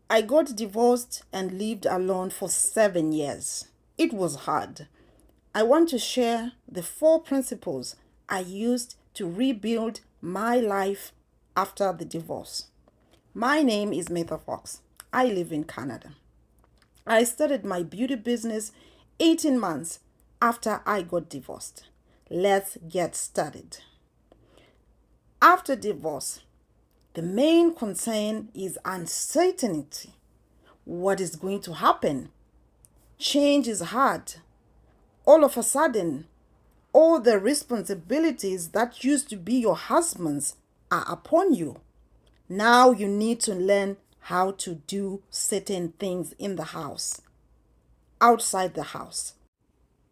I got divorced and lived alone for 7 years. It was hard. I want to share the 4 principles I used to rebuild my life after the divorce. My name is Matha Fox. I live in Canada. I started my beauty business 18 months after I got divorced. Let's get started. After divorce, the main concern is uncertainty. What is going to happen? Change is hard. All of a sudden, all the responsibilities that used to be your husband's are upon you. Now you need to learn how to do certain things in the house, outside the house.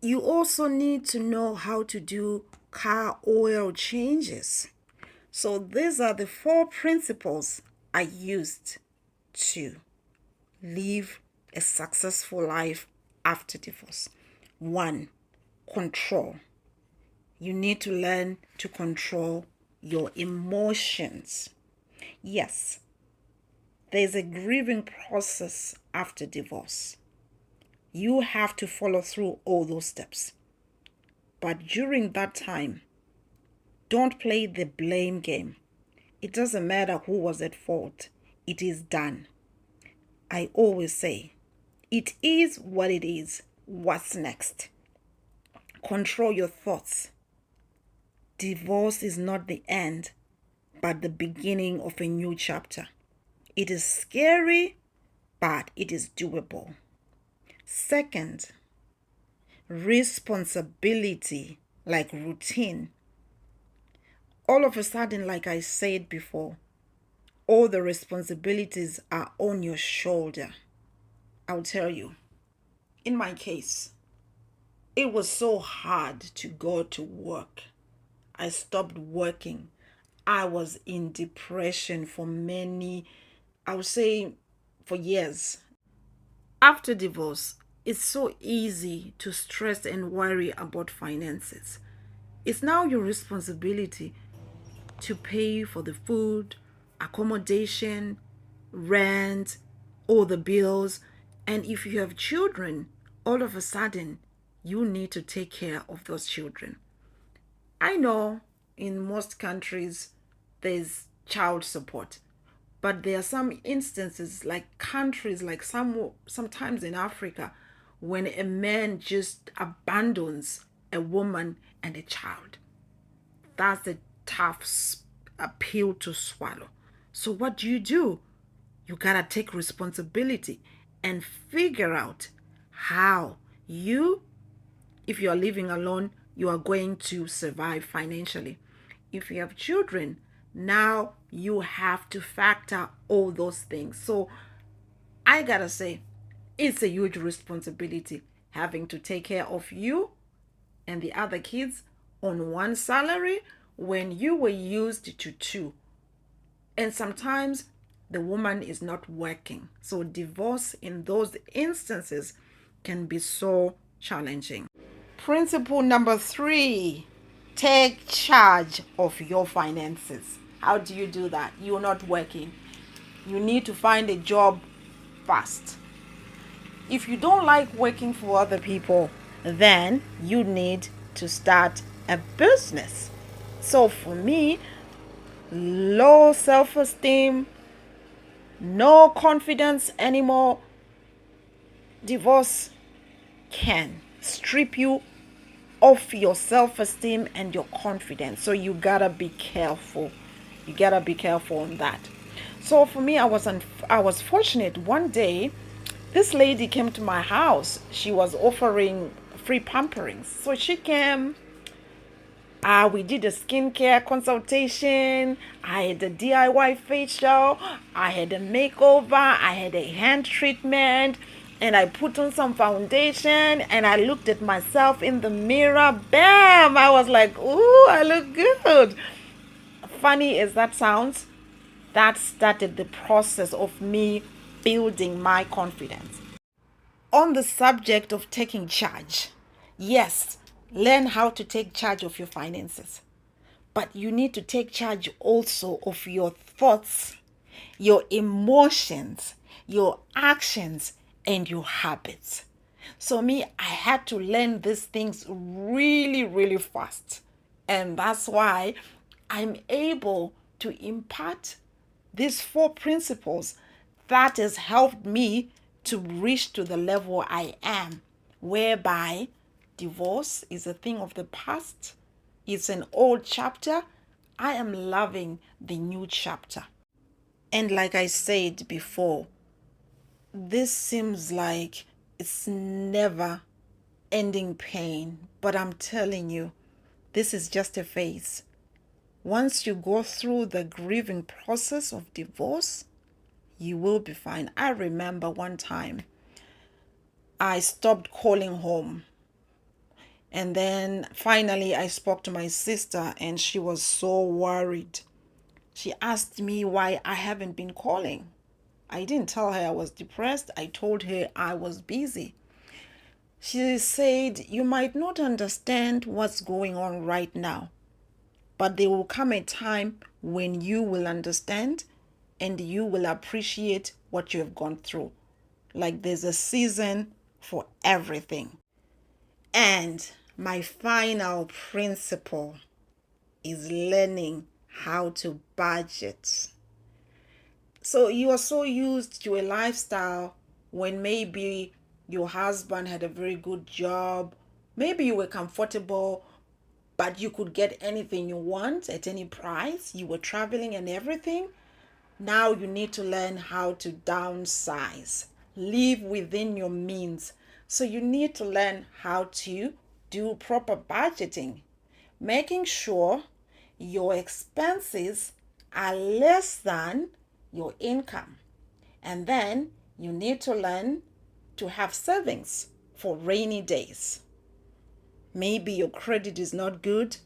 You also need to know how to do car oil changes. So these are the 4 principles I used to live a successful life after divorce. 1, control. You need to learn to control your emotions. Yes, there's a grieving process after divorce. You have to follow through all those steps. But during that time, don't play the blame game. It doesn't matter who was at fault. It is done. I always say, it is what it is. What's next? Control your thoughts. Divorce is not the end, but the beginning of a new chapter. It is scary, but it is doable. Second, responsibility, like routine. All of a sudden, like I said before, all the responsibilities are on your shoulder. I'll tell you, in my case, it was so hard to go to work. I stopped working. I was in depression for I would say for years. After divorce, it's so easy to stress and worry about finances. It's now your responsibility to pay for the food, accommodation, rent, all the bills. And if you have children, all of a sudden, you need to take care of those children. I know in most countries there's child support, but there are some instances like countries like sometimes in Africa when a man just abandons a woman and a child. That's a tough pill to swallow. So what do? You gotta take responsibility and figure out how if you are living alone, you are going to survive financially. If you have children, now you have to factor all those things. So I gotta say, it's a huge responsibility having to take care of you and the other kids on one salary when you were used to two. And sometimes the woman is not working. So divorce in those instances can be so challenging. Principle number 3, take charge of your finances. How do you do that? You're not working. You need to find a job fast. If you don't like working for other people, then you need to start a business. So for me, low self-esteem, no confidence anymore, divorce can strip you of your self-esteem and your confidence. So you gotta be careful. You gotta be careful on that. So for me, I was fortunate. One day, this lady came to my house. She was offering free pamperings. So she came. We did a skincare consultation. I had a DIY facial. I had a makeover. I had a hand treatment. And I put on some foundation. And I looked at myself in the mirror. Bam! I was like, ooh, I look good. Funny as that sounds, that started the process of me building my confidence. On the subject of taking charge, yes, learn how to take charge of your finances. But you need to take charge also of your thoughts, your emotions, your actions, and your habits. So me, I had to learn these things really, really fast. And that's why I'm able to impart these 4 principles that has helped me to reach to the level I am, whereby divorce is a thing of the past. It's an old chapter. I am loving the new chapter. And like I said before, this seems like it's never ending pain, but I'm telling you, this is just a phase. Once you go through the grieving process of divorce, you will be fine. I remember one time I stopped calling home. And then finally I spoke to my sister and she was so worried. She asked me why I haven't been calling. I didn't tell her I was depressed. I told her I was busy. She said, you might not understand what's going on right now, but there will come a time when you will understand and you will appreciate what you have gone through. Like there's a season for everything. And my final principle is learning how to budget. So you are so used to a lifestyle when maybe your husband had a very good job, maybe you were comfortable, but you could get anything you want at any price. You were traveling and everything. Now you need to learn how to downsize, live within your means. So you need to learn how to do proper budgeting, making sure your expenses are less than your income. And then you need to learn to have savings for rainy days. Maybe your credit is not good.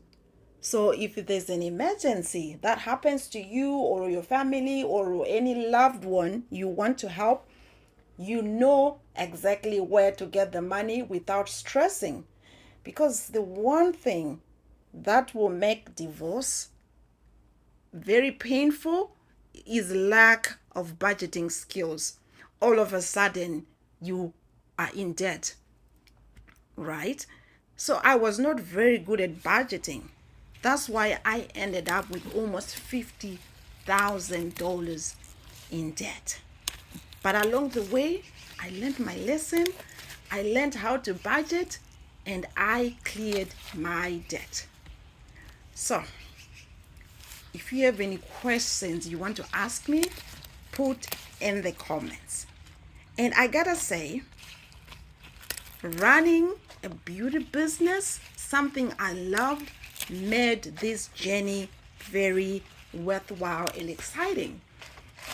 So if there's an emergency that happens to you or your family or any loved one you want to help, you know exactly where to get the money without stressing. Because the one thing that will make divorce very painful is lack of budgeting skills. All of a sudden, you are in debt, right? So I was not very good at budgeting. That's why I ended up with almost $50,000 in debt. But along the way, I learned my lesson. I learned how to budget and I cleared my debt. So, if you have any questions you want to ask me, put in the comments. And I gotta say, running a beauty business, something I loved, made this journey very worthwhile and exciting.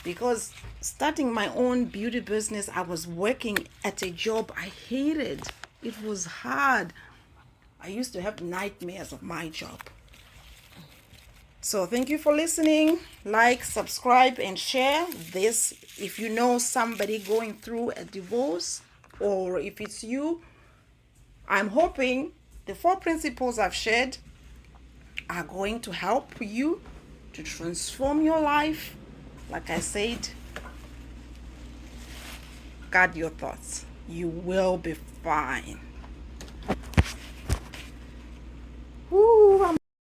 Because starting my own beauty business, I was working at a job I hated. It was hard. I used to have nightmares of my job. So thank you for listening. Like, subscribe, and share this if you know somebody going through a divorce, or if it's you. I'm hoping the 4 principles I've shared are going to help you to transform your life. Like I said, guard your thoughts. You will be fine. Woo.